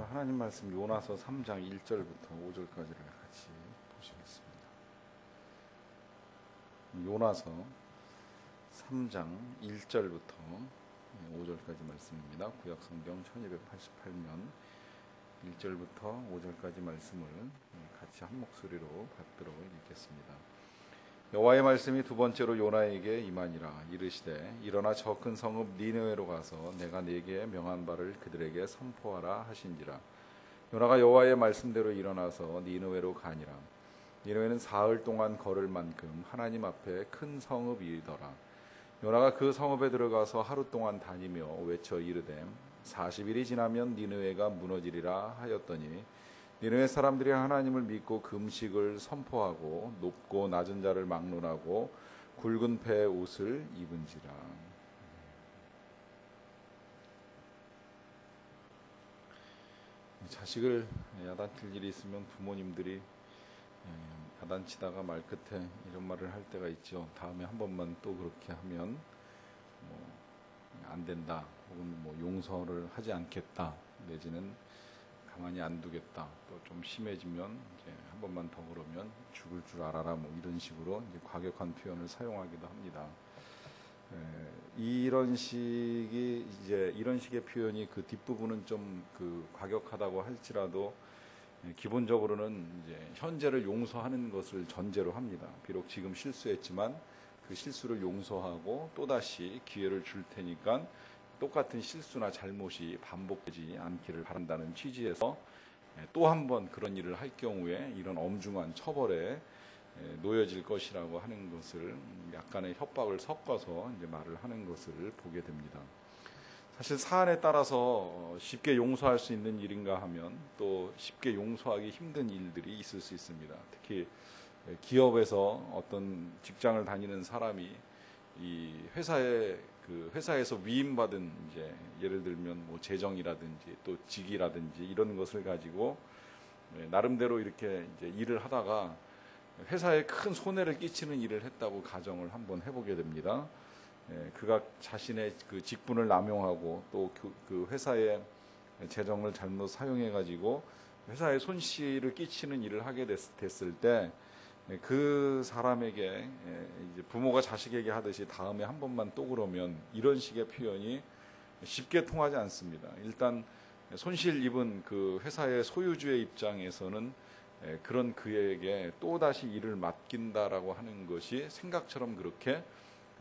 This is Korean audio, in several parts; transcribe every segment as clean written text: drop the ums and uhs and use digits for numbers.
하나님 말씀 요나서 3장 1절부터 5절까지를 같이 보시겠습니다. 요나서 3장 1절부터 5절까지 말씀입니다. 구약성경 1288면 1절부터 5절까지 말씀을 같이 한 목소리로 받들어 읽겠습니다. 여호와의 말씀이 두 번째로 요나에게 임하니라. 이르시되 일어나 저 큰 성읍 니느웨로 가서 내가 네게 명한 바를 그들에게 선포하라 하신지라. 요나가 여호와의 말씀대로 일어나서 니느웨로 가니라. 니느웨는 사흘 동안 걸을 만큼 하나님 앞에 큰 성읍이더라. 요나가 그 성읍에 들어가서 하루 동안 다니며 외쳐 이르되 40일이 지나면 니느웨가 무너지리라 하였더니 니느웨 사람들이 하나님을 믿고 금식을 선포하고 높고 낮은 자를 막론하고 굵은 배 옷을 입은지라. 자식을 야단칠 일이 있으면 부모님들이 야단치다가 말 끝에 이런 말을 할 때가 있죠. 다음에 한 번만 또 그렇게 하면 안 된다, 혹은 용서를 하지 않겠다, 내지는 가만히 안 두겠다, 또 좀 심해지면 이제 한 번만 더 그러면 죽을 줄 알아라, 이런 식으로 이제 과격한 표현을 사용하기도 합니다. 이런 식의 표현이 그 뒷부분은 좀 과격하다고 할지라도 기본적으로는 이제 현재를 용서하는 것을 전제로 합니다. 비록 지금 실수했지만 그 실수를 용서하고 또다시 기회를 줄 테니까 똑같은 실수나 잘못이 반복되지 않기를 바란다는 취지에서 또 한 번 그런 일을 할 경우에 이런 엄중한 처벌에 놓여질 것이라고 하는 것을 약간의 협박을 섞어서 이제 말을 하는 것을 보게 됩니다. 사실 사안에 따라서 쉽게 용서할 수 있는 일인가 하면 또 쉽게 용서하기 힘든 일들이 있을 수 있습니다. 특히 기업에서 어떤 직장을 다니는 사람이 이 회사에서 위임받은 이제 예를 들면 재정이라든지 또 직이라든지 이런 것을 가지고 나름대로 이렇게 이제 일을 하다가 회사에 큰 손해를 끼치는 일을 했다고 가정을 한번 해보게 됩니다. 그가 자신의 그 직분을 남용하고 또 그 회사의 재정을 잘못 사용해 가지고 회사에 손실을 끼치는 일을 하게 됐을 때 그 사람에게 이제 부모가 자식에게 하듯이 다음에 한 번만 또 그러면 이런 식의 표현이 쉽게 통하지 않습니다. 일단 손실 입은 그 회사의 소유주의 입장에서는 그런 그에게 또다시 일을 맡긴다라고 하는 것이 생각처럼 그렇게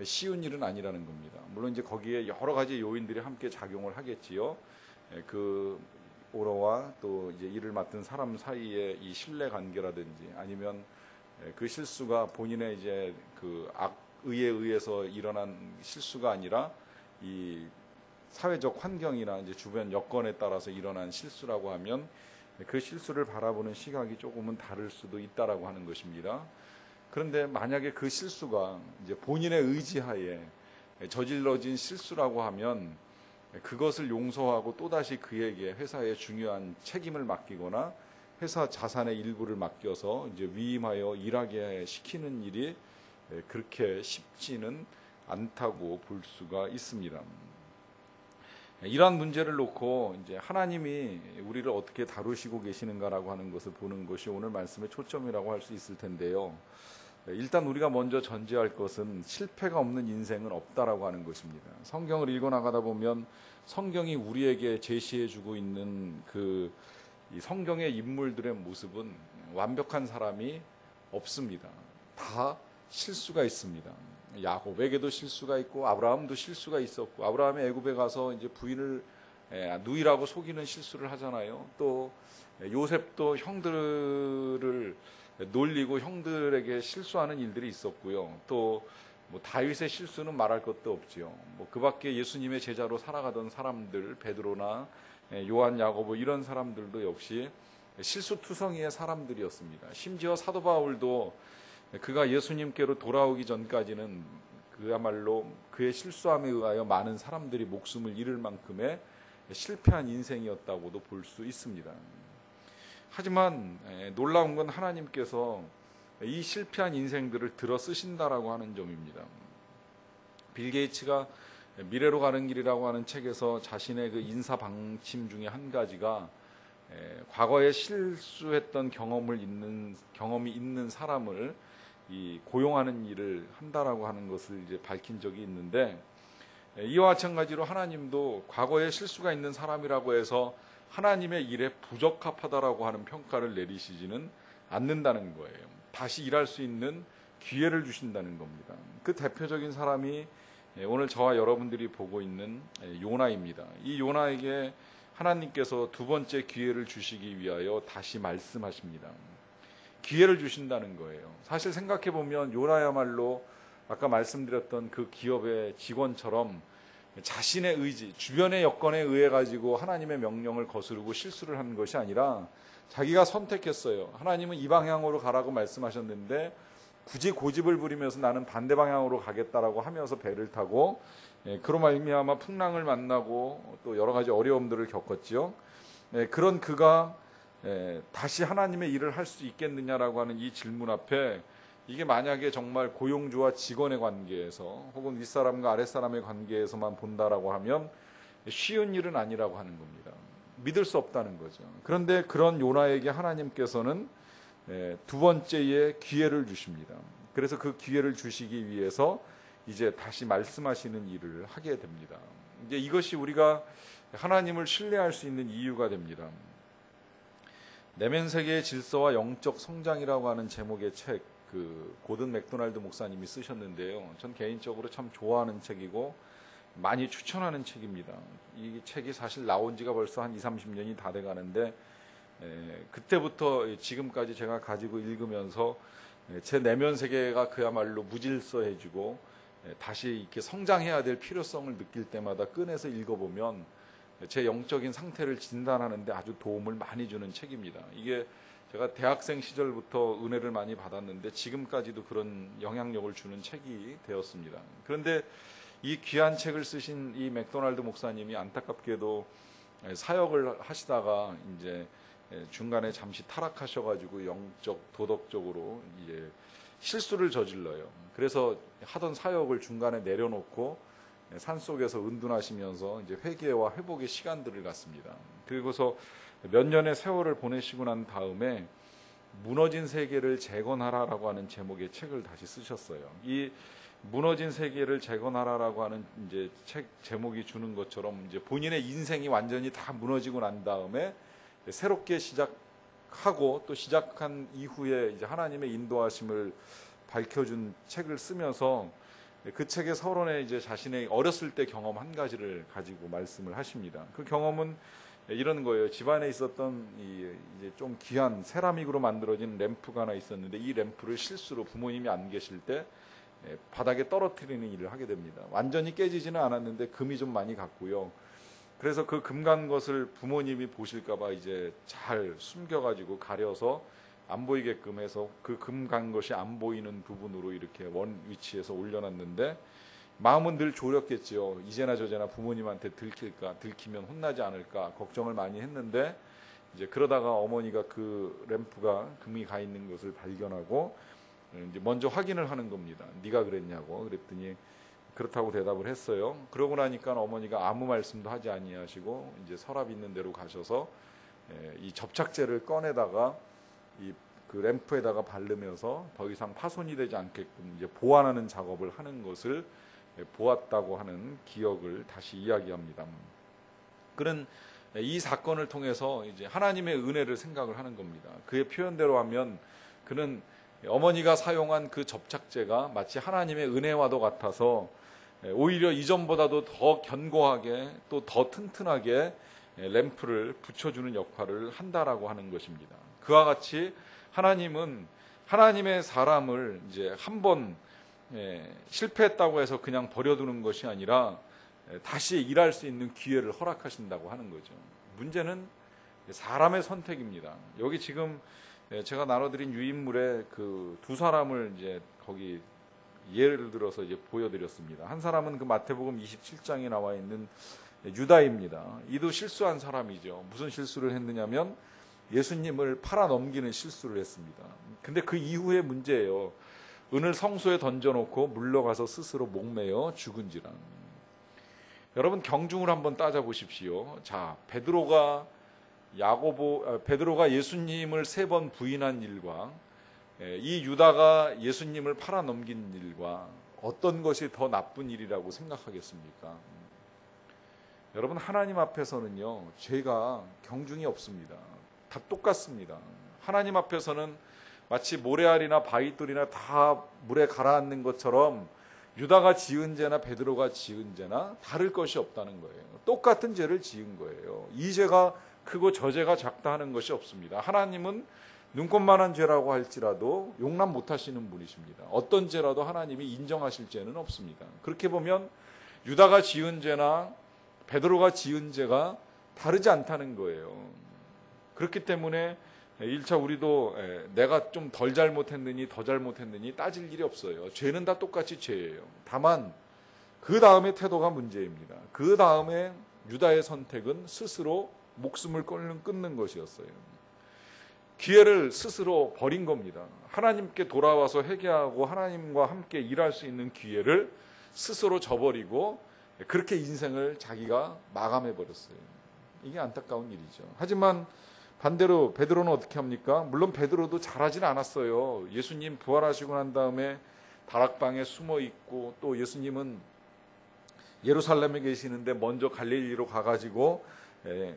쉬운 일은 아니라는 겁니다. 물론 이제 거기에 여러 가지 요인들이 함께 작용을 하겠지요. 그 오러와 또 이제 일을 맡은 사람 사이의 이 신뢰 관계라든지 아니면 그 실수가 본인의 이제 그 악의에 의해서 일어난 실수가 아니라 이 사회적 환경이나 이제 주변 여건에 따라서 일어난 실수라고 하면 그 실수를 바라보는 시각이 조금은 다를 수도 있다라고 하는 것입니다. 그런데 만약에 그 실수가 이제 본인의 의지하에 저질러진 실수라고 하면 그것을 용서하고 또다시 그에게 회사의 중요한 책임을 맡기거나 회사 자산의 일부를 맡겨서 이제 위임하여 일하게 시키는 일이 그렇게 쉽지는 않다고 볼 수가 있습니다. 이러한 문제를 놓고 이제 하나님이 우리를 어떻게 다루시고 계시는가라고 하는 것을 보는 것이 오늘 말씀의 초점이라고 할 수 있을 텐데요. 일단 우리가 먼저 전제할 것은 실패가 없는 인생은 없다라고 하는 것입니다. 성경을 읽어 나가다 보면 성경이 우리에게 제시해주고 있는 이 성경의 인물들의 모습은 완벽한 사람이 없습니다. 다 실수가 있습니다. 야곱에게도 실수가 있고 아브라함도 실수가 있었고 아브라함이 애굽에 가서 이제 부인을 누이라고 속이는 실수를 하잖아요. 또 요셉도 형들을 놀리고 형들에게 실수하는 일들이 있었고요. 또 다윗의 실수는 말할 것도 없지요. 그 밖에 예수님의 제자로 살아가던 사람들 베드로나 요한, 야고보 이런 사람들도 역시 실수투성이의 사람들이었습니다. 심지어 사도 바울도 그가 예수님께로 돌아오기 전까지는 그야말로 그의 실수함에 의하여 많은 사람들이 목숨을 잃을 만큼의 실패한 인생이었다고도 볼 수 있습니다. 하지만 놀라운 건 하나님께서 이 실패한 인생들을 들어 쓰신다라고 하는 점입니다. 빌 게이츠가 미래로 가는 길이라고 하는 책에서 자신의 그 인사 방침 중에 한 가지가 과거에 실수했던 경험이 있는 사람을 고용하는 일을 한다라고 하는 것을 이제 밝힌 적이 있는데, 이와 마찬가지로 하나님도 과거에 실수가 있는 사람이라고 해서 하나님의 일에 부적합하다라고 하는 평가를 내리시지는 않는다는 거예요. 다시 일할 수 있는 기회를 주신다는 겁니다. 그 대표적인 사람이 오늘 저와 여러분들이 보고 있는 요나입니다. 이 요나에게 하나님께서 두 번째 기회를 주시기 위하여 다시 말씀하십니다. 기회를 주신다는 거예요. 사실 생각해 보면 요나야말로 아까 말씀드렸던 그 기업의 직원처럼 자신의 의지, 주변의 여건에 의해 가지고 하나님의 명령을 거스르고 실수를 한 것이 아니라 자기가 선택했어요. 하나님은 이 방향으로 가라고 말씀하셨는데 굳이 고집을 부리면서 나는 반대 방향으로 가겠다라고 하면서 배를 타고 그로 말미암아 풍랑을 만나고 또 여러 가지 어려움들을 겪었지요. 그런 그가 다시 하나님의 일을 할 수 있겠느냐라고 하는 이 질문 앞에, 이게 만약에 정말 고용주와 직원의 관계에서 혹은 윗사람과 아랫사람의 관계에서만 본다라고 하면 쉬운 일은 아니라고 하는 겁니다. 믿을 수 없다는 거죠. 그런데 그런 요나에게 하나님께서는 두 번째의 기회를 주십니다. 그래서 그 기회를 주시기 위해서 이제 다시 말씀하시는 일을 하게 됩니다. 이제 이것이 우리가 하나님을 신뢰할 수 있는 이유가 됩니다. 내면 세계의 질서와 영적 성장이라고 하는 제목의 책, 고든 맥도날드 목사님이 쓰셨는데요. 전 개인적으로 참 좋아하는 책이고 많이 추천하는 책입니다. 이 책이 사실 나온 지가 벌써 한 20-30년이 다 돼 가는데, 그때부터 지금까지 제가 가지고 읽으면서 제 내면 세계가 그야말로 무질서해지고 다시 이렇게 성장해야 될 필요성을 느낄 때마다 꺼내서 읽어보면 제 영적인 상태를 진단하는데 아주 도움을 많이 주는 책입니다. 이게 제가 대학생 시절부터 은혜를 많이 받았는데 지금까지도 그런 영향력을 주는 책이 되었습니다. 그런데 이 귀한 책을 쓰신 이 맥도날드 목사님이 안타깝게도 사역을 하시다가 이제 중간에 잠시 타락하셔가지고 영적, 도덕적으로 이제 실수를 저질러요. 그래서 하던 사역을 중간에 내려놓고 산속에서 은둔하시면서 이제 회개와 회복의 시간들을 갖습니다. 그리고서 몇 년의 세월을 보내시고 난 다음에 무너진 세계를 재건하라라고 하는 제목의 책을 다시 쓰셨어요. 이 무너진 세계를 재건하라라고 하는 이제 책 제목이 주는 것처럼 이제 본인의 인생이 완전히 다 무너지고 난 다음에 새롭게 시작하고 또 시작한 이후에 이제 하나님의 인도하심을 밝혀준 책을 쓰면서 그 책의 서론에 이제 자신의 어렸을 때 경험 한 가지를 가지고 말씀을 하십니다. 그 경험은 이런 거예요. 집안에 있었던 이제 좀 귀한 세라믹으로 만들어진 램프가 하나 있었는데 이 램프를 실수로 부모님이 안 계실 때 바닥에 떨어뜨리는 일을 하게 됩니다. 완전히 깨지지는 않았는데 금이 좀 많이 갔고요. 그래서 그 금 간 것을 부모님이 보실까봐 이제 잘 숨겨가지고 가려서 안 보이게끔 해서 그 금 간 것이 안 보이는 부분으로 이렇게 원 위치에서 올려놨는데 마음은 늘 졸였겠지요. 이제나 저제나 부모님한테 들키면 혼나지 않을까 걱정을 많이 했는데 이제 그러다가 어머니가 그 램프가 금이 가 있는 것을 발견하고 이제 먼저 확인을 하는 겁니다. 네가 그랬냐고. 그랬더니 그렇다고 대답을 했어요. 그러고 나니까 어머니가 아무 말씀도 하지 아니하시고 이제 서랍 있는 데로 가셔서 이 접착제를 꺼내다가 그 램프에다가 바르면서 더 이상 파손이 되지 않게끔 이제 보완하는 작업을 하는 것을 보았다고 하는 기억을 다시 이야기합니다. 그는 이 사건을 통해서 이제 하나님의 은혜를 생각을 하는 겁니다. 그의 표현대로 하면 그는 어머니가 사용한 그 접착제가 마치 하나님의 은혜와도 같아서 오히려 이전보다도 더 견고하게 또 더 튼튼하게 램프를 붙여주는 역할을 한다라고 하는 것입니다. 그와 같이 하나님은 하나님의 사람을 이제 한번 실패했다고 해서 그냥 버려두는 것이 아니라 다시 일할 수 있는 기회를 허락하신다고 하는 거죠. 문제는 사람의 선택입니다. 여기 지금 제가 나눠드린 유인물에 그 두 사람을 이제 거기 예를 들어서 이제 보여드렸습니다. 한 사람은 그 마태복음 27장에 나와 있는 유다입니다. 이도 실수한 사람이죠. 무슨 실수를 했느냐면 예수님을 팔아 넘기는 실수를 했습니다. 근데 그 이후의 문제예요. 은을 성소에 던져놓고 물러가서 스스로 목매어 죽은지라. 여러분 경중을 한번 따져보십시오. 자, 베드로가 베드로가 예수님을 3번 부인한 일과 이 유다가 예수님을 팔아넘긴 일과 어떤 것이 더 나쁜 일이라고 생각하겠습니까? 여러분, 하나님 앞에서는요, 죄가 경중이 없습니다. 다 똑같습니다. 하나님 앞에서는 마치 모래알이나 바위돌이나 다 물에 가라앉는 것처럼 유다가 지은 죄나 베드로가 지은 죄나 다를 것이 없다는 거예요. 똑같은 죄를 지은 거예요. 이 죄가 크고 저 죄가 작다 하는 것이 없습니다. 하나님은 눈꽃만한 죄라고 할지라도 용납 못하시는 분이십니다. 어떤 죄라도 하나님이 인정하실 죄는 없습니다. 그렇게 보면 유다가 지은 죄나 베드로가 지은 죄가 다르지 않다는 거예요. 그렇기 때문에 1차 우리도 내가 좀 덜 잘못했느니 더 잘못했느니 따질 일이 없어요. 죄는 다 똑같이 죄예요. 다만 그 다음에 태도가 문제입니다. 그 다음에 유다의 선택은 스스로 목숨을 끊는 것이었어요. 기회를 스스로 버린 겁니다. 하나님께 돌아와서 회개하고 하나님과 함께 일할 수 있는 기회를 스스로 저버리고 그렇게 인생을 자기가 마감해 버렸어요. 이게 안타까운 일이죠. 하지만 반대로 베드로는 어떻게 합니까? 물론 베드로도 잘하진 않았어요. 예수님 부활하시고 난 다음에 다락방에 숨어 있고 또 예수님은 예루살렘에 계시는데 먼저 갈릴리로 가가지고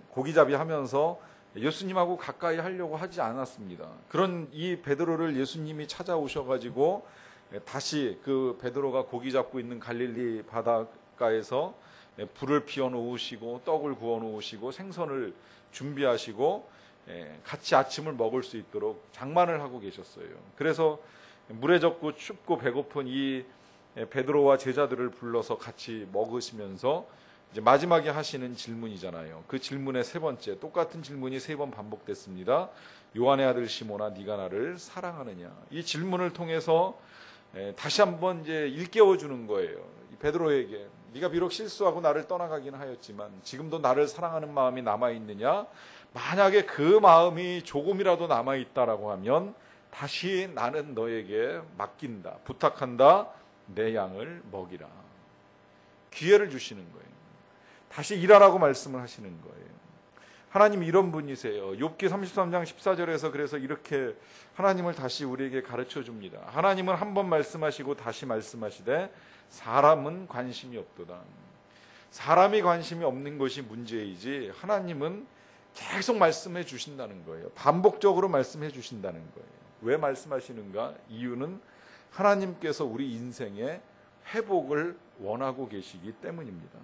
고기잡이 하면서 예수님하고 가까이 하려고 하지 않았습니다. 그런 이 베드로를 예수님이 찾아오셔가지고 다시 그 베드로가 고기 잡고 있는 갈릴리 바닷가에서 불을 피워 놓으시고 떡을 구워 놓으시고 생선을 준비하시고 같이 아침을 먹을 수 있도록 장만을 하고 계셨어요. 그래서 물에 젖고 춥고 배고픈 이 베드로와 제자들을 불러서 같이 먹으시면서 이제 마지막에 하시는 질문이잖아요. 그 질문의 3번째, 똑같은 질문이 3번 반복됐습니다. 요한의 아들 시몬아, 네가 나를 사랑하느냐? 이 질문을 통해서 다시 한번 이제 일깨워 주는 거예요. 베드로에게 네가 비록 실수하고 나를 떠나가긴 하였지만 지금도 나를 사랑하는 마음이 남아 있느냐? 만약에 그 마음이 조금이라도 남아 있다라고 하면 다시 나는 너에게 맡긴다, 부탁한다. 내 양을 먹이라. 기회를 주시는 거예요. 다시 일하라고 말씀을 하시는 거예요. 하나님 이런 분이세요. 욥기 33장 14절에서 그래서 이렇게 하나님을 다시 우리에게 가르쳐 줍니다. 하나님은 한 번 말씀하시고 다시 말씀하시되 사람은 관심이 없도다. 사람이 관심이 없는 것이 문제이지 하나님은 계속 말씀해 주신다는 거예요. 반복적으로 말씀해 주신다는 거예요. 왜 말씀하시는가? 이유는 하나님께서 우리 인생의 회복을 원하고 계시기 때문입니다.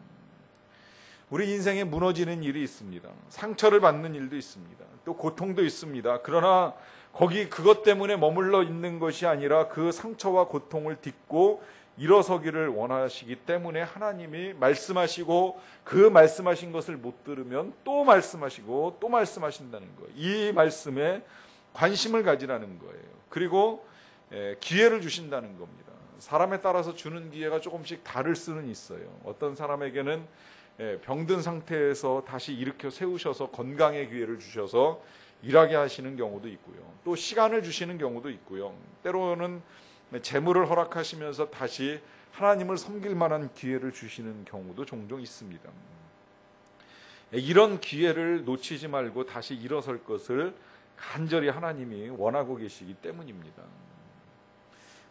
우리 인생에 무너지는 일이 있습니다. 상처를 받는 일도 있습니다. 또 고통도 있습니다. 그러나 그것 때문에 머물러 있는 것이 아니라 그 상처와 고통을 딛고 일어서기를 원하시기 때문에 하나님이 말씀하시고 그 말씀하신 것을 못 들으면 또 말씀하시고 또 말씀하신다는 거예요. 이 말씀에 관심을 가지라는 거예요. 그리고 기회를 주신다는 겁니다. 사람에 따라서 주는 기회가 조금씩 다를 수는 있어요. 어떤 사람에게는 병든 상태에서 다시 일으켜 세우셔서 건강의 기회를 주셔서 일하게 하시는 경우도 있고요. 또 시간을 주시는 경우도 있고요. 때로는 재물을 허락하시면서 다시 하나님을 섬길 만한 기회를 주시는 경우도 종종 있습니다. 이런 기회를 놓치지 말고 다시 일어설 것을 간절히 하나님이 원하고 계시기 때문입니다.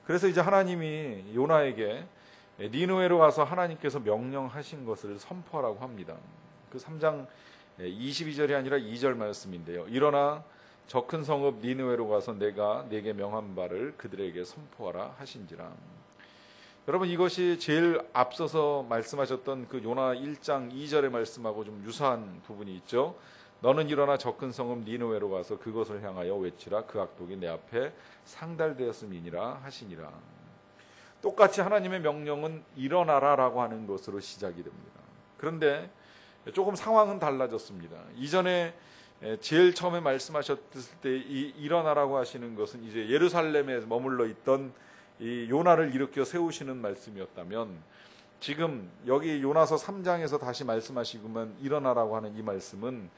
그래서 이제 하나님이 요나에게 니느웨로 가서 하나님께서 명령하신 것을 선포하라고 합니다. 그 3장 22절이 아니라 2절 말씀인데요. 일어나 저 큰 성읍 니느웨로 가서 내가 네게 명한 바를 그들에게 선포하라 하신지라. 여러분, 이것이 제일 앞서서 말씀하셨던 그 요나 1장 2절의 말씀하고 좀 유사한 부분이 있죠. 너는 일어나 저 큰 성읍 니느웨로 가서 그것을 향하여 외치라. 그 악독이 내 앞에 상달되었음이니라 하시니라. 똑같이 하나님의 명령은 일어나라라고 하는 것으로 시작이 됩니다. 그런데 조금 상황은 달라졌습니다. 이전에 제일 처음에 말씀하셨을 때 이 일어나라고 하시는 것은 이제 예루살렘에 머물러 있던 이 요나를 일으켜 세우시는 말씀이었다면 지금 여기 요나서 3장에서 다시 말씀하시고만 일어나라고 하는 이 말씀은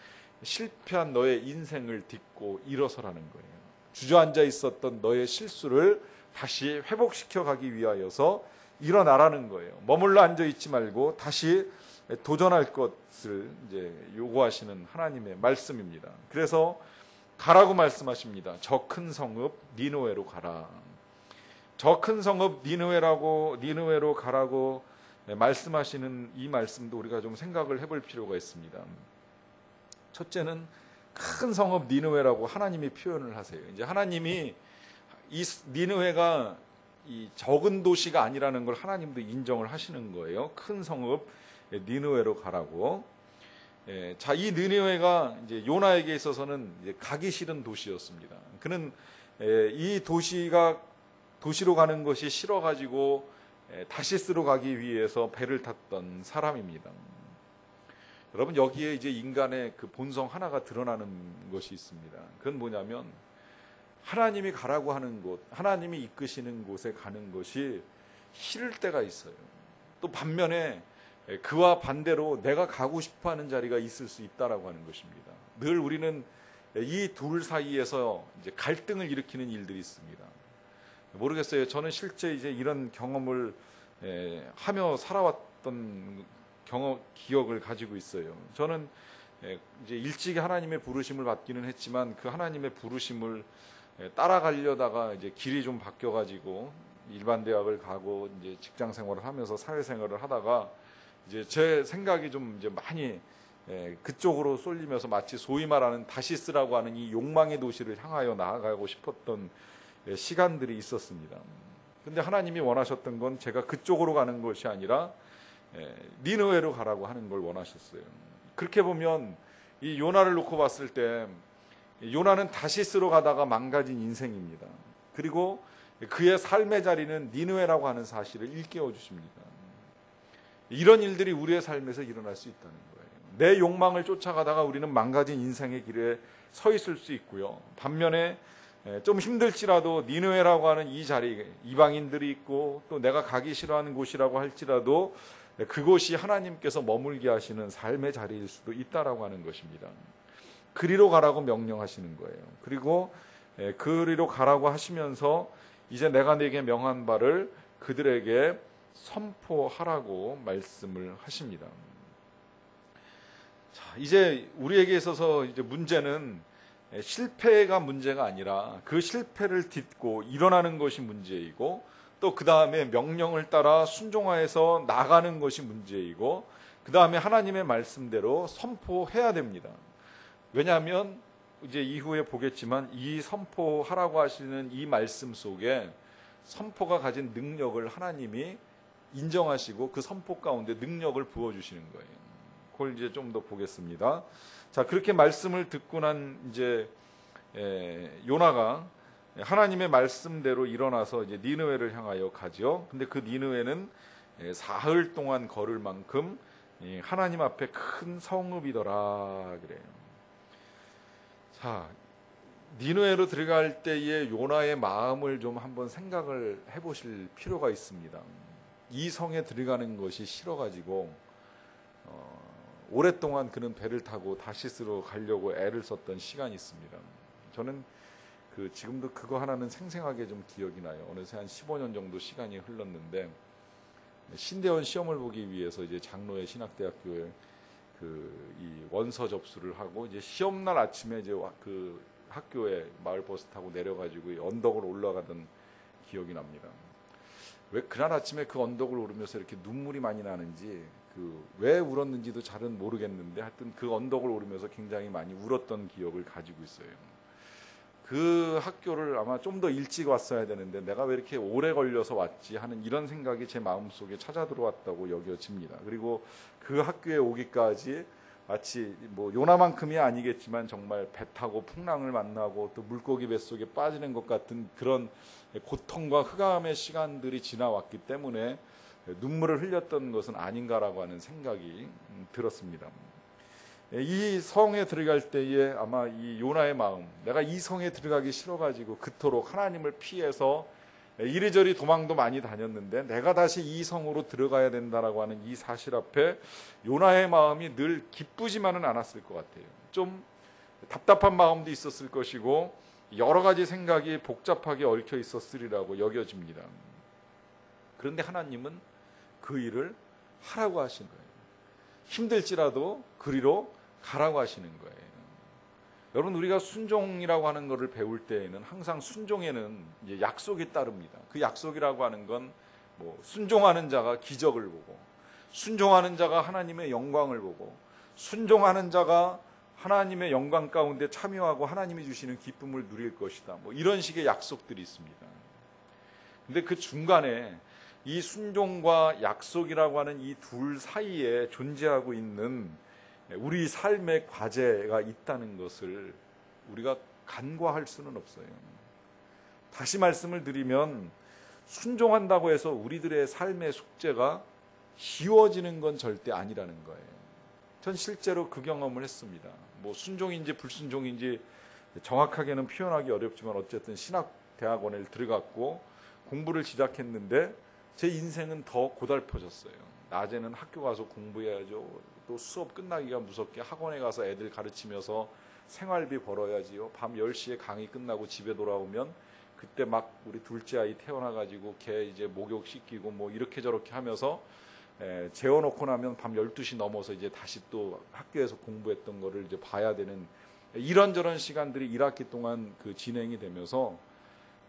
실패한 너의 인생을 딛고 일어서라는 거예요. 주저앉아 있었던 너의 실수를 다시 회복시켜 가기 위하여서 일어나라는 거예요. 머물러 앉아 있지 말고 다시 도전할 것을 이제 요구하시는 하나님의 말씀입니다. 그래서 가라고 말씀하십니다. 저 큰 성읍 니느웨로 가라. 저 큰 성읍 니느웨로 가라고 말씀하시는 이 말씀도 우리가 좀 생각을 해볼 필요가 있습니다. 첫째는 큰 성읍 니느웨라고 하나님이 표현을 하세요. 이제 하나님이 이 니느웨가 이 적은 도시가 아니라는 걸 하나님도 인정을 하시는 거예요. 큰 성읍 니느웨로 가라고. 자, 이 니느웨가 이제 요나에게 있어서는 이제 가기 싫은 도시였습니다. 그는 이 도시로 가는 것이 싫어가지고 다시스로 가기 위해서 배를 탔던 사람입니다. 여러분, 여기에 이제 인간의 그 본성 하나가 드러나는 것이 있습니다. 그건 뭐냐면 하나님이 가라고 하는 곳, 하나님이 이끄시는 곳에 가는 것이 싫을 때가 있어요. 또 반면에 그와 반대로 내가 가고 싶어하는 자리가 있을 수 있다라고 하는 것입니다. 늘 우리는 이 둘 사이에서 이제 갈등을 일으키는 일들이 있습니다. 모르겠어요. 저는 실제 이제 이런 경험을 하며 살아왔던 기억을 가지고 있어요. 저는 이제 일찍이 하나님의 부르심을 받기는 했지만 그 하나님의 부르심을 따라가려다가 이제 길이 좀 바뀌어가지고 일반 대학을 가고 이제 직장 생활을 하면서 사회 생활을 하다가 이제 제 생각이 좀 이제 많이 그쪽으로 쏠리면서 마치 소위 말하는 다시스라고 하는 이 욕망의 도시를 향하여 나아가고 싶었던 시간들이 있었습니다. 근데 하나님이 원하셨던 건 제가 그쪽으로 가는 것이 아니라 니느웨로 가라고 하는 걸 원하셨어요. 그렇게 보면 이 요나를 놓고 봤을 때 요나는 다시스로 가다가 망가진 인생입니다. 그리고 그의 삶의 자리는 니느웨라고 하는 사실을 일깨워 주십니다. 이런 일들이 우리의 삶에서 일어날 수 있다는 거예요. 내 욕망을 쫓아가다가 우리는 망가진 인생의 길에 서 있을 수 있고요. 반면에 좀 힘들지라도 니느웨라고 하는 이 자리, 이방인들이 있고 또 내가 가기 싫어하는 곳이라고 할지라도 그곳이 하나님께서 머물게 하시는 삶의 자리일 수도 있다라고 하는 것입니다. 그리로 가라고 명령하시는 거예요. 그리고 그리로 가라고 하시면서 이제 내가 네게 명한 바를 그들에게 선포하라고 말씀을 하십니다. 자, 이제 우리에게 있어서 이제 문제는 실패가 문제가 아니라 그 실패를 딛고 일어나는 것이 문제이고 또 그 다음에 명령을 따라 순종하여서 나가는 것이 문제이고 그 다음에 하나님의 말씀대로 선포해야 됩니다. 왜냐하면 이제 이후에 보겠지만 이 선포하라고 하시는 이 말씀 속에 선포가 가진 능력을 하나님이 인정하시고 그 선포 가운데 능력을 부어주시는 거예요. 그걸 이제 좀 더 보겠습니다. 자, 그렇게 말씀을 듣고 난 이제 요나가 하나님의 말씀대로 일어나서 이제 니느웨를 향하여 가죠. 근데 그 니느웨는 사흘 동안 걸을 만큼 하나님 앞에 큰 성읍이더라 그래요. 자, 니느웨로 들어갈 때의 요나의 마음을 좀 한번 생각을 해보실 필요가 있습니다. 이 성에 들어가는 것이 싫어가지고 오랫동안 그는 배를 타고 다시스로 가려고 애를 썼던 시간이 있습니다. 저는 지금도 그거 하나는 생생하게 좀 기억이 나요. 어느새 한 15년 정도 시간이 흘렀는데 신대원 시험을 보기 위해서 이제 장로의 신학대학교에 이 원서 접수를 하고 이제 시험날 아침에 이제 그 학교에 마을버스 타고 내려가지고 언덕을 올라가던 기억이 납니다. 왜 그날 아침에 그 언덕을 오르면서 이렇게 눈물이 많이 나는지 왜 울었는지도 잘은 모르겠는데 하여튼 그 언덕을 오르면서 굉장히 많이 울었던 기억을 가지고 있어요. 그 학교를 아마 좀 더 일찍 왔어야 되는데 내가 왜 이렇게 오래 걸려서 왔지 하는 이런 생각이 제 마음속에 찾아 들어왔다고 여겨집니다. 그리고 그 학교에 오기까지 마치 뭐 요나만큼이 아니겠지만 정말 배 타고 풍랑을 만나고 또 물고기 뱃속에 빠지는 것 같은 그런 고통과 흑암의 시간들이 지나왔기 때문에 눈물을 흘렸던 것은 아닌가라고 하는 생각이 들었습니다. 이 성에 들어갈 때에 아마 이 요나의 마음, 내가 이 성에 들어가기 싫어가지고 그토록 하나님을 피해서 이리저리 도망도 많이 다녔는데 내가 다시 이 성으로 들어가야 된다라고 하는 이 사실 앞에 요나의 마음이 늘 기쁘지만은 않았을 것 같아요. 좀 답답한 마음도 있었을 것이고 여러 가지 생각이 복잡하게 얽혀 있었으리라고 여겨집니다. 그런데 하나님은 그 일을 하라고 하신 거예요. 힘들지라도 그리로 가라고 하시는 거예요. 여러분, 우리가 순종이라고 하는 것을 배울 때에는 항상 순종에는 이제 약속이 따릅니다. 그 약속이라고 하는 건 뭐 순종하는 자가 기적을 보고, 순종하는 자가 하나님의 영광을 보고, 순종하는 자가 하나님의 영광 가운데 참여하고 하나님이 주시는 기쁨을 누릴 것이다. 뭐 이런 식의 약속들이 있습니다. 근데 그 중간에 이 순종과 약속이라고 하는 이 둘 사이에 존재하고 있는 우리 삶의 과제가 있다는 것을 우리가 간과할 수는 없어요. 다시 말씀을 드리면 순종한다고 해서 우리들의 삶의 숙제가 쉬워지는 건 절대 아니라는 거예요. 전 실제로 그 경험을 했습니다. 뭐 순종인지 불순종인지 정확하게는 표현하기 어렵지만 어쨌든 신학대학원에 들어갔고 공부를 시작했는데 제 인생은 더 고달퍼졌어요. 낮에는 학교 가서 공부해야죠. 또 수업 끝나기가 무섭게 학원에 가서 애들 가르치면서 생활비 벌어야지요. 밤 10시에 강의 끝나고 집에 돌아오면 그때 막 우리 둘째 아이 태어나가지고 걔 이제 목욕시키고 뭐 이렇게 저렇게 하면서 재워놓고 나면 밤 12시 넘어서 이제 다시 또 학교에서 공부했던 거를 이제 봐야 되는 이런저런 시간들이 1학기 동안 그 진행이 되면서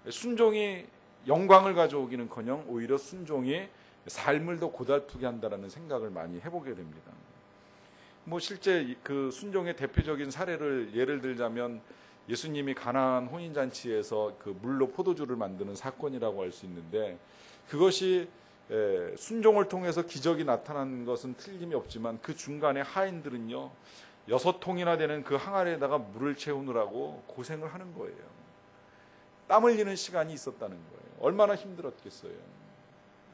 순종이 영광을 가져오기는커녕 오히려 순종이 삶을 더 고달프게 한다라는 생각을 많이 해보게 됩니다. 뭐 실제 그 순종의 대표적인 사례를 예를 들자면 예수님이 가나안 혼인잔치에서 그 물로 포도주를 만드는 사건이라고 할 수 있는데 그것이 순종을 통해서 기적이 나타난 것은 틀림이 없지만 그 중간에 하인들은요 6통이나 되는 그 항아리에다가 물을 채우느라고 고생을 하는 거예요. 땀 흘리는 시간이 있었다는 거예요. 얼마나 힘들었겠어요.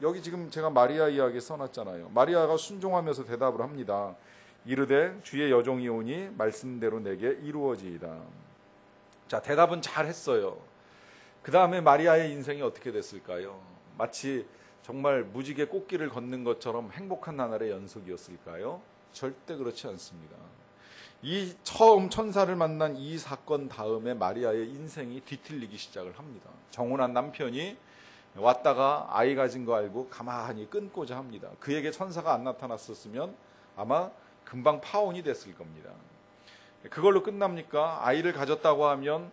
여기 지금 제가 마리아 이야기 써놨잖아요. 마리아가 순종하면서 대답을 합니다. 이르되 주의 여종이 오니 말씀대로 내게 이루어지이다. 자, 대답은 잘 했어요. 그 다음에 마리아의 인생이 어떻게 됐을까요? 마치 정말 무지개 꽃길을 걷는 것처럼 행복한 나날의 연속이었을까요? 절대 그렇지 않습니다. 이 처음 천사를 만난 이 사건 다음에 마리아의 인생이 뒤틀리기 시작을 합니다. 정혼한 남편이 왔다가 아이 가진 거 알고 가만히 끊고자 합니다. 그에게 천사가 안 나타났었으면 아마 금방 파혼이 됐을 겁니다. 그걸로 끝납니까? 아이를 가졌다고 하면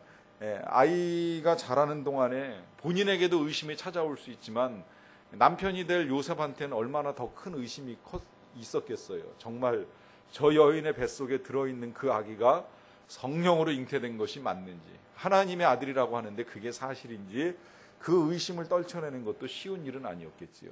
아이가 자라는 동안에 본인에게도 의심이 찾아올 수 있지만 남편이 될 요셉한테는 얼마나 더 큰 의심이 있었겠어요. 정말 저 여인의 뱃속에 들어있는 그 아기가 성령으로 잉태된 것이 맞는지, 하나님의 아들이라고 하는데 그게 사실인지 그 의심을 떨쳐내는 것도 쉬운 일은 아니었겠지요.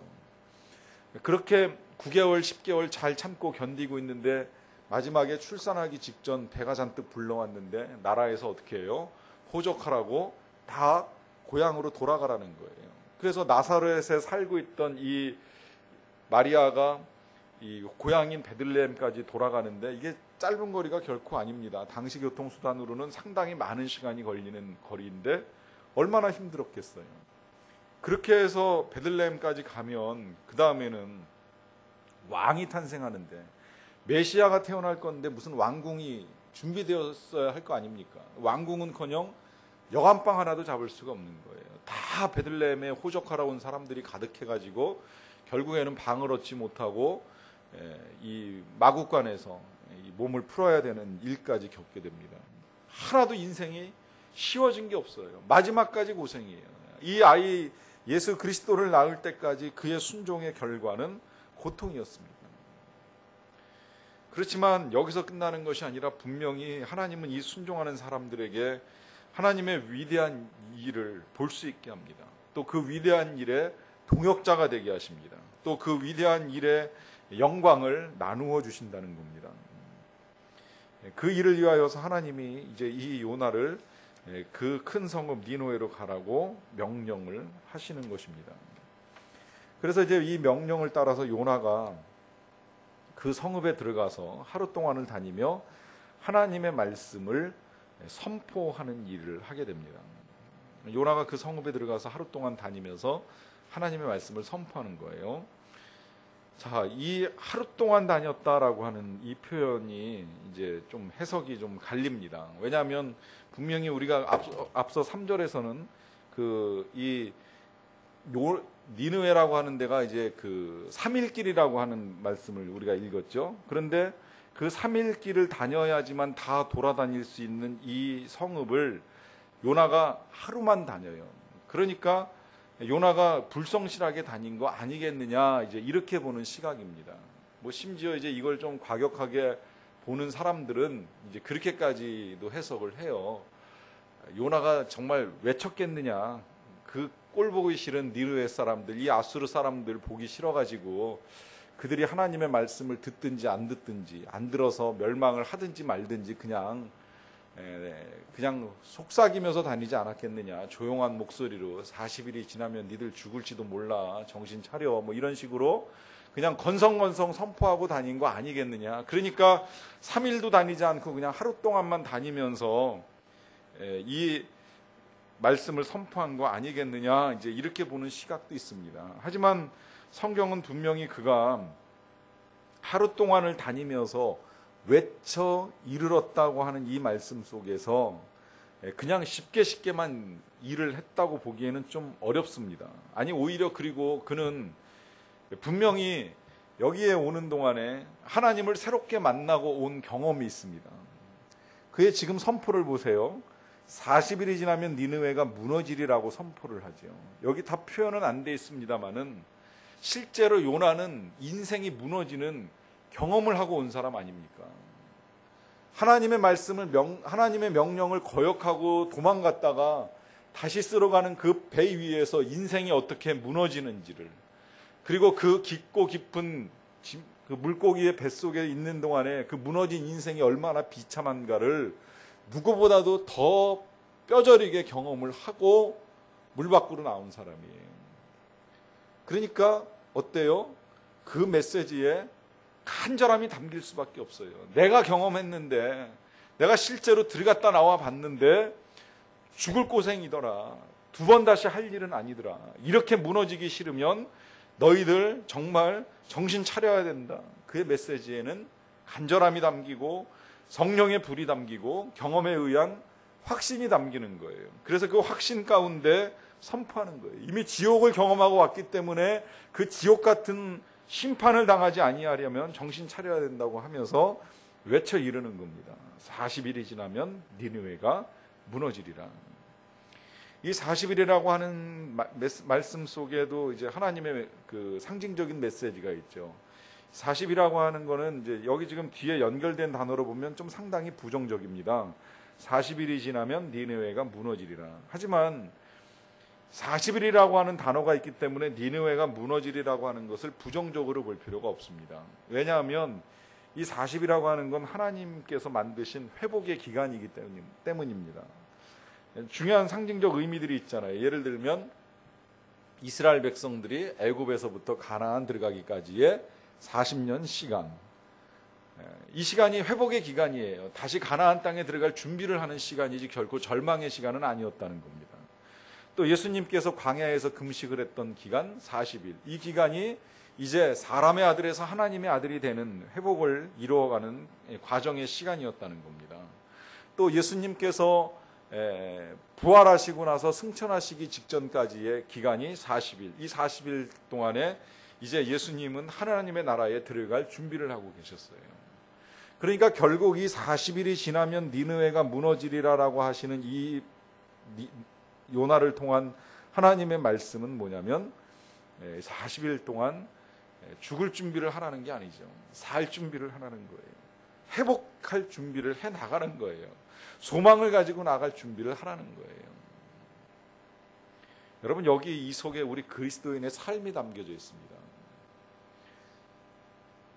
그렇게 9개월, 10개월 잘 참고 견디고 있는데 마지막에 출산하기 직전 배가 잔뜩 불러왔는데 나라에서 어떻게 해요? 호적하라고 다 고향으로 돌아가라는 거예요. 그래서 나사렛에 살고 있던 이 마리아가 이 고향인 베들레헴까지 돌아가는데 이게 짧은 거리가 결코 아닙니다. 당시 교통수단으로는 상당히 많은 시간이 걸리는 거리인데 얼마나 힘들었겠어요. 그렇게 해서 베들레헴까지 가면 그 다음에는 왕이 탄생하는데 메시아가 태어날 건데 무슨 왕궁이 준비되었어야 할 거 아닙니까? 왕궁은커녕 여간방 하나도 잡을 수가 없는 거예요. 다 베들레헴에 호적하러 온 사람들이 가득해가지고 결국에는 방을 얻지 못하고 이 마국간에서 이 몸을 풀어야 되는 일까지 겪게 됩니다. 하나도 인생이 쉬워진 게 없어요. 마지막까지 고생이에요. 이 아이 예수 그리스도를 낳을 때까지 그의 순종의 결과는 고통이었습니다. 그렇지만 여기서 끝나는 것이 아니라 분명히 하나님은 이 순종하는 사람들에게 하나님의 위대한 일을 볼 수 있게 합니다. 또 그 위대한 일의 동역자가 되게 하십니다. 또 그 위대한 일의 영광을 나누어 주신다는 겁니다. 그 일을 위하여서 하나님이 이제 이 요나를 그 큰 성읍 니느웨로 가라고 명령을 하시는 것입니다. 그래서 이제 이 명령을 따라서 요나가 그 성읍에 들어가서 하루 동안을 다니며 하나님의 말씀을 선포하는 일을 하게 됩니다. 요나가 그 성읍에 들어가서 하루 동안 다니면서 하나님의 말씀을 선포하는 거예요. 자, 이 하루 동안 다녔다라고 하는 이 표현이 이제 좀 해석이 좀 갈립니다. 왜냐하면 분명히 우리가 앞서 3절에서는 그 이 니느웨라고 하는 데가 이제 그 3일길이라고 하는 말씀을 우리가 읽었죠. 그런데 그 3일길을 다녀야지만 다 돌아다닐 수 있는 이 성읍을 요나가 하루만 다녀요. 그러니까 요나가 불성실하게 다닌 거 아니겠느냐, 이제 이렇게 보는 시각입니다. 뭐 심지어 이제 이걸 좀 과격하게 보는 사람들은 이제 그렇게까지도 해석을 해요. 요나가 정말 외쳤겠느냐, 그 꼴 보기 싫은 니느웨 사람들, 이 아수르 사람들 보기 싫어가지고 그들이 하나님의 말씀을 듣든지 안 듣든지, 안 들어서 멸망을 하든지 말든지 그냥 속삭이면서 다니지 않았겠느냐, 조용한 목소리로 40일이 지나면 니들 죽을지도 몰라, 정신 차려, 뭐 이런 식으로 그냥 건성건성 선포하고 다닌 거 아니겠느냐. 그러니까 3일도 다니지 않고 그냥 하루 동안만 다니면서 이 말씀을 선포한 거 아니겠느냐, 이제 이렇게 보는 시각도 있습니다. 하지만 성경은 분명히 그가 하루 동안을 다니면서 외쳐 이르렀다고 하는 이 말씀 속에서 그냥 쉽게만 일을 했다고 보기에는 좀 어렵습니다. 아니, 오히려 그리고 그는 분명히 여기에 오는 동안에 하나님을 새롭게 만나고 온 경험이 있습니다. 그의 지금 선포를 보세요. 40일이 지나면 니느웨가 무너지리라고 선포를 하죠. 여기 다 표현은 안 돼 있습니다만은 실제로 요나는 인생이 무너지는 경험을 하고 온 사람 아닙니까? 하나님의 말씀을 하나님의 명령을 거역하고 도망갔다가 다시 쓸어가는 그 배 위에서 인생이 어떻게 무너지는지를, 그리고 그 깊고 깊은 그 물고기의 뱃속에 있는 동안에 그 무너진 인생이 얼마나 비참한가를 누구보다도 더 뼈저리게 경험을 하고 물 밖으로 나온 사람이에요. 그러니까 어때요? 그 메시지에 간절함이 담길 수밖에 없어요. 내가 경험했는데, 내가 실제로 들어갔다 나와 봤는데 죽을 고생이더라, 2번 다시 할 일은 아니더라, 이렇게 무너지기 싫으면 너희들 정말 정신 차려야 된다. 그의 메시지에는 간절함이 담기고 성령의 불이 담기고 경험에 의한 확신이 담기는 거예요. 그래서 그 확신 가운데 선포하는 거예요. 이미 지옥을 경험하고 왔기 때문에 그 지옥 같은 심판을 당하지 아니하려면 정신 차려야 된다고 하면서 외쳐 이르는 겁니다. 40일이 지나면 니느웨가 무너지리라. 이 40일이라고 하는 말씀 속에도 이제 하나님의 그 상징적인 메시지가 있죠. 40이라고 하는 거는 이제 여기 지금 뒤에 연결된 단어로 보면 좀 상당히 부정적입니다. 40일이 지나면 니느웨가 무너지리라. 하지만 40일이라고 하는 단어가 있기 때문에 니느웨가 무너지리라고 하는 것을 부정적으로 볼 필요가 없습니다. 왜냐하면 이 40이라고 하는 건 하나님께서 만드신 회복의 기간이기 때문입니다. 중요한 상징적 의미들이 있잖아요. 예를 들면 이스라엘 백성들이 애굽에서부터 가나안 들어가기까지의 40년 시간, 이 시간이 회복의 기간이에요. 다시 가나안 땅에 들어갈 준비를 하는 시간이지 결코 절망의 시간은 아니었다는 겁니다. 또 예수님께서 광야에서 금식을 했던 기간 40일, 이 기간이 이제 사람의 아들에서 하나님의 아들이 되는 회복을 이루어가는 과정의 시간이었다는 겁니다. 또 예수님께서 부활하시고 나서 승천하시기 직전까지의 기간이 40일, 이 40일 동안에 이제 예수님은 하나님의 나라에 들어갈 준비를 하고 계셨어요. 그러니까 결국 이 40일이 지나면 니느웨가 무너지리라라고 하시는 이 요나를 통한 하나님의 말씀은 뭐냐면 40일 동안 죽을 준비를 하라는 게 아니죠. 살 준비를 하라는 거예요. 회복할 준비를 해 나가는 거예요. 소망을 가지고 나갈 준비를 하라는 거예요. 여러분, 여기 이 속에 우리 그리스도인의 삶이 담겨져 있습니다.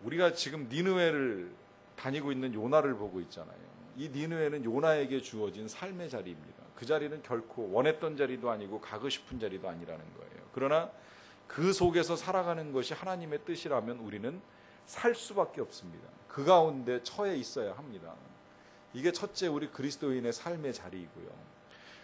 우리가 지금 니느웨를 다니고 있는 요나를 보고 있잖아요. 이 니느웨는 요나에게 주어진 삶의 자리입니다. 그 자리는 결코 원했던 자리도 아니고 가고 싶은 자리도 아니라는 거예요. 그러나 그 속에서 살아가는 것이 하나님의 뜻이라면 우리는 살 수밖에 없습니다. 그 가운데 처해 있어야 합니다. 이게 첫째 우리 그리스도인의 삶의 자리이고요.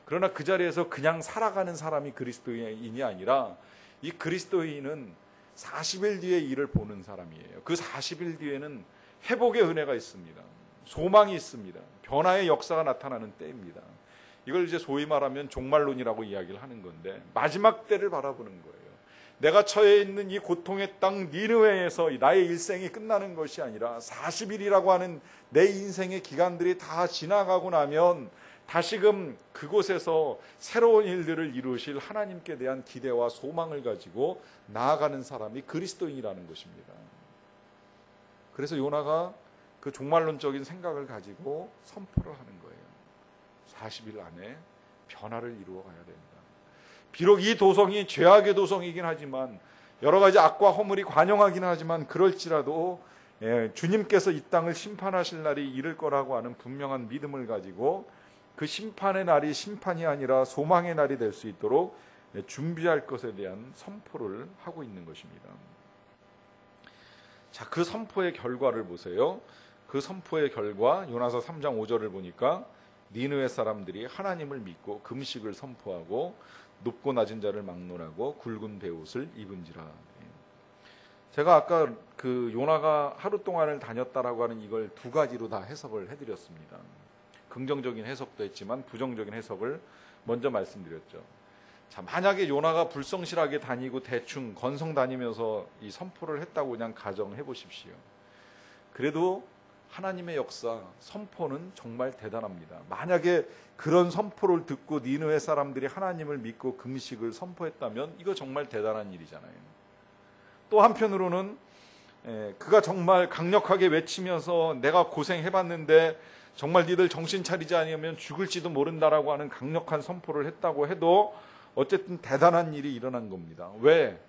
그러나 그 자리에서 그냥 살아가는 사람이 그리스도인이 아니라 이 그리스도인은 40일 뒤에 일을 보는 사람이에요. 그 40일 뒤에는 회복의 은혜가 있습니다. 소망이 있습니다. 변화의 역사가 나타나는 때입니다. 이걸 이제 소위 말하면 종말론이라고 이야기를 하는 건데 마지막 때를 바라보는 거예요. 내가 처해 있는 이 고통의 땅 니느웨에서 나의 일생이 끝나는 것이 아니라 40일이라고 하는 내 인생의 기간들이 다 지나가고 나면 다시금 그곳에서 새로운 일들을 이루실 하나님께 대한 기대와 소망을 가지고 나아가는 사람이 그리스도인이라는 것입니다. 그래서 요나가 그 종말론적인 생각을 가지고 선포를 하는 거예요. 40일 안에 변화를 이루어 가야 된다. 비록 이 도성이 죄악의 도성이긴 하지만 여러 가지 악과 허물이 관영하긴 하지만 그럴지라도 주님께서 이 땅을 심판하실 날이 이를 거라고 하는 분명한 믿음을 가지고 그 심판의 날이 심판이 아니라 소망의 날이 될 수 있도록 준비할 것에 대한 선포를 하고 있는 것입니다. 자, 그 선포의 결과를 보세요. 그 선포의 결과 요나서 3장 5절을 보니까 니느웨 사람들이 하나님을 믿고 금식을 선포하고 높고 낮은 자를 막론하고 굵은 베옷을 입은지라. 제가 아까 그 요나가 하루 동안을 다녔다라고 하는 이걸 두 가지로 다 해석을 해드렸습니다. 긍정적인 해석도 했지만 부정적인 해석을 먼저 말씀드렸죠. 자, 만약에 요나가 불성실하게 다니고 대충 건성 다니면서 이 선포를 했다고 그냥 가정해 보십시오. 그래도 하나님의 역사, 선포는 정말 대단합니다. 만약에 그런 선포를 듣고 니느웨 사람들이 하나님을 믿고 금식을 선포했다면 이거 정말 대단한 일이잖아요. 또 한편으로는 그가 정말 강력하게 외치면서 내가 고생해봤는데 정말 니들 정신 차리지 않으면 죽을지도 모른다라고 하는 강력한 선포를 했다고 해도 어쨌든 대단한 일이 일어난 겁니다. 왜?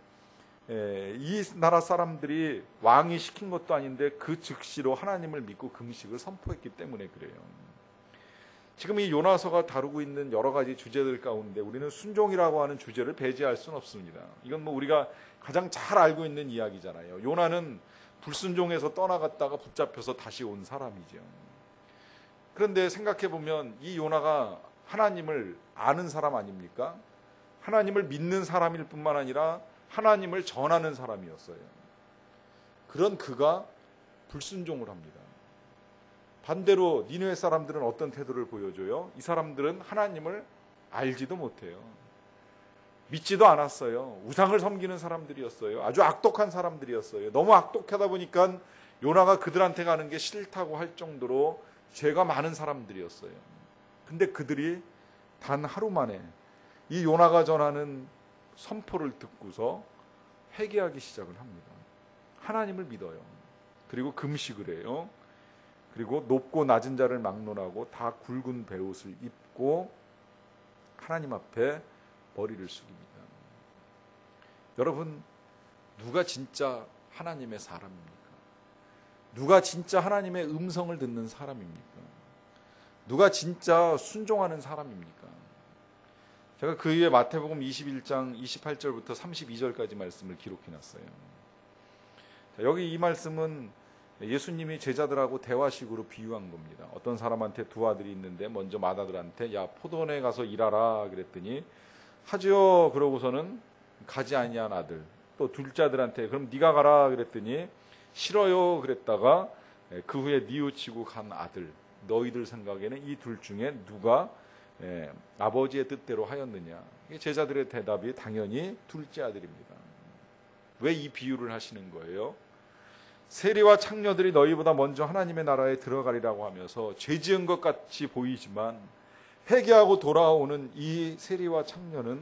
이 나라 사람들이 왕이 시킨 것도 아닌데 그 즉시로 하나님을 믿고 금식을 선포했기 때문에 그래요. 지금 이 요나서가 다루고 있는 여러 가지 주제들 가운데 우리는 순종이라고 하는 주제를 배제할 수는 없습니다. 이건 뭐 우리가 가장 잘 알고 있는 이야기잖아요. 요나는 불순종에서 떠나갔다가 붙잡혀서 다시 온 사람이죠. 그런데 생각해 보면 이 요나가 하나님을 아는 사람 아닙니까? 하나님을 믿는 사람일 뿐만 아니라 하나님을 전하는 사람이었어요. 그런 그가 불순종을 합니다. 반대로 니느웨 사람들은 어떤 태도를 보여줘요? 이 사람들은 하나님을 알지도 못해요. 믿지도 않았어요. 우상을 섬기는 사람들이었어요. 아주 악독한 사람들이었어요. 너무 악독하다 보니까 요나가 그들한테 가는 게 싫다고 할 정도로 죄가 많은 사람들이었어요. 근데 그들이 단 하루 만에 이 요나가 전하는 선포를 듣고서 회개하기 시작을 합니다. 하나님을 믿어요. 그리고 금식을 해요. 그리고 높고 낮은 자를 막론하고 다 굵은 베옷을 입고 하나님 앞에 머리를 숙입니다. 여러분, 누가 진짜 하나님의 사람입니까? 누가 진짜 하나님의 음성을 듣는 사람입니까? 누가 진짜 순종하는 사람입니까? 제가 그 위에 마태복음 21장 28절부터 32절까지 말씀을 기록해놨어요. 여기 이 말씀은 예수님이 제자들하고 대화식으로 비유한 겁니다. 어떤 사람한테 두 아들이 있는데 먼저 맏아들한테 야 포도원에 가서 일하라 그랬더니 하지요 그러고서는 가지 아니한 아들, 또 둘째 아들한테 그럼 네가 가라 그랬더니 싫어요 그랬다가 그 후에 뉘우치고 간 아들, 너희들 생각에는 이 둘 중에 누가 아버지의 뜻대로 하였느냐? 제자들의 대답이 당연히 둘째 아들입니다. 왜 이 비유를 하시는 거예요? 세리와 창녀들이 너희보다 먼저 하나님의 나라에 들어가리라고 하면서 죄 지은 것 같이 보이지만 회개하고 돌아오는 이 세리와 창녀는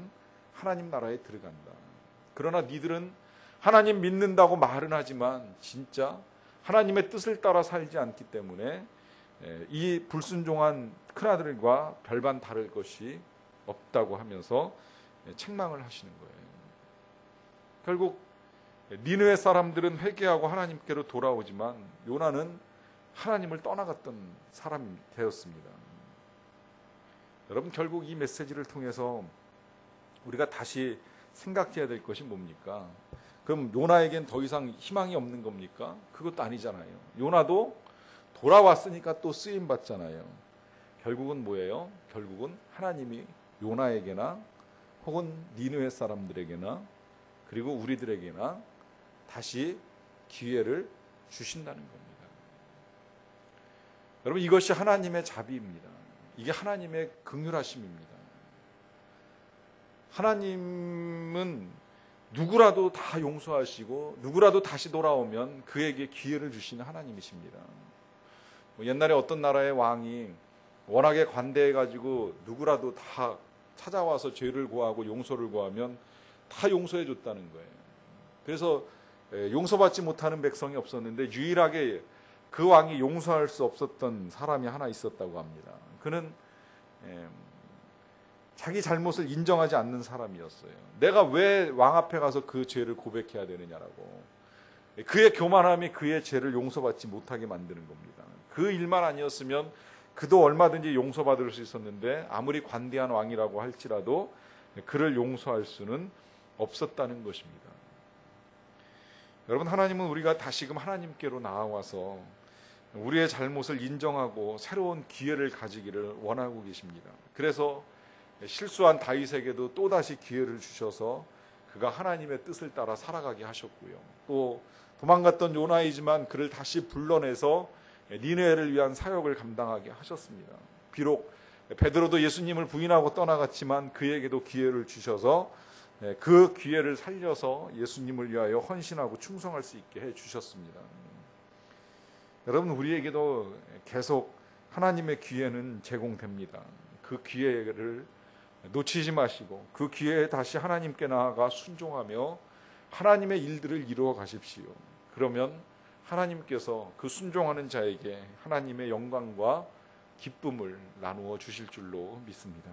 하나님 나라에 들어간다. 그러나 니들은 하나님 믿는다고 말은 하지만 진짜 하나님의 뜻을 따라 살지 않기 때문에 이 불순종한 큰아들과 별반 다를 것이 없다고 하면서 책망을 하시는 거예요. 결국 니느웨 사람들은 회개하고 하나님께로 돌아오지만 요나는 하나님을 떠나갔던 사람이 되었습니다. 여러분, 결국 이 메시지를 통해서 우리가 다시 생각해야 될 것이 뭡니까? 그럼 요나에겐 더 이상 희망이 없는 겁니까? 그것도 아니잖아요. 요나도 돌아왔으니까 또 쓰임 받잖아요. 결국은 뭐예요? 결국은 하나님이 요나에게나 혹은 니느웨 사람들에게나 그리고 우리들에게나 다시 기회를 주신다는 겁니다. 여러분, 이것이 하나님의 자비입니다. 이게 하나님의 긍휼하심입니다. 하나님은 누구라도 다 용서하시고 누구라도 다시 돌아오면 그에게 기회를 주시는 하나님이십니다. 옛날에 어떤 나라의 왕이 워낙에 관대해가지고 누구라도 다 찾아와서 죄를 구하고 용서를 구하면 다 용서해 줬다는 거예요. 그래서 용서받지 못하는 백성이 없었는데 유일하게 그 왕이 용서할 수 없었던 사람이 하나 있었다고 합니다. 그는 자기 잘못을 인정하지 않는 사람이었어요. 내가 왜 왕 앞에 가서 그 죄를 고백해야 되느냐라고. 그의 교만함이 그의 죄를 용서받지 못하게 만드는 겁니다. 그 일만 아니었으면 그도 얼마든지 용서받을 수 있었는데 아무리 관대한 왕이라고 할지라도 그를 용서할 수는 없었다는 것입니다. 여러분, 하나님은 우리가 다시금 하나님께로 나아와서 우리의 잘못을 인정하고 새로운 기회를 가지기를 원하고 계십니다. 그래서 실수한 다윗에게도 또다시 기회를 주셔서 그가 하나님의 뜻을 따라 살아가게 하셨고요. 또 도망갔던 요나이지만 그를 다시 불러내서 니느웨를 위한 사역을 감당하게 하셨습니다. 비록 베드로도 예수님을 부인하고 떠나갔지만 그에게도 기회를 주셔서 그 기회를 살려서 예수님을 위하여 헌신하고 충성할 수 있게 해주셨습니다. 여러분, 우리에게도 계속 하나님의 기회는 제공됩니다. 그 기회를 놓치지 마시고 그 기회에 다시 하나님께 나아가 순종하며 하나님의 일들을 이루어 가십시오. 그러면 하나님께서 그 순종하는 자에게 하나님의 영광과 기쁨을 나누어 주실 줄로 믿습니다.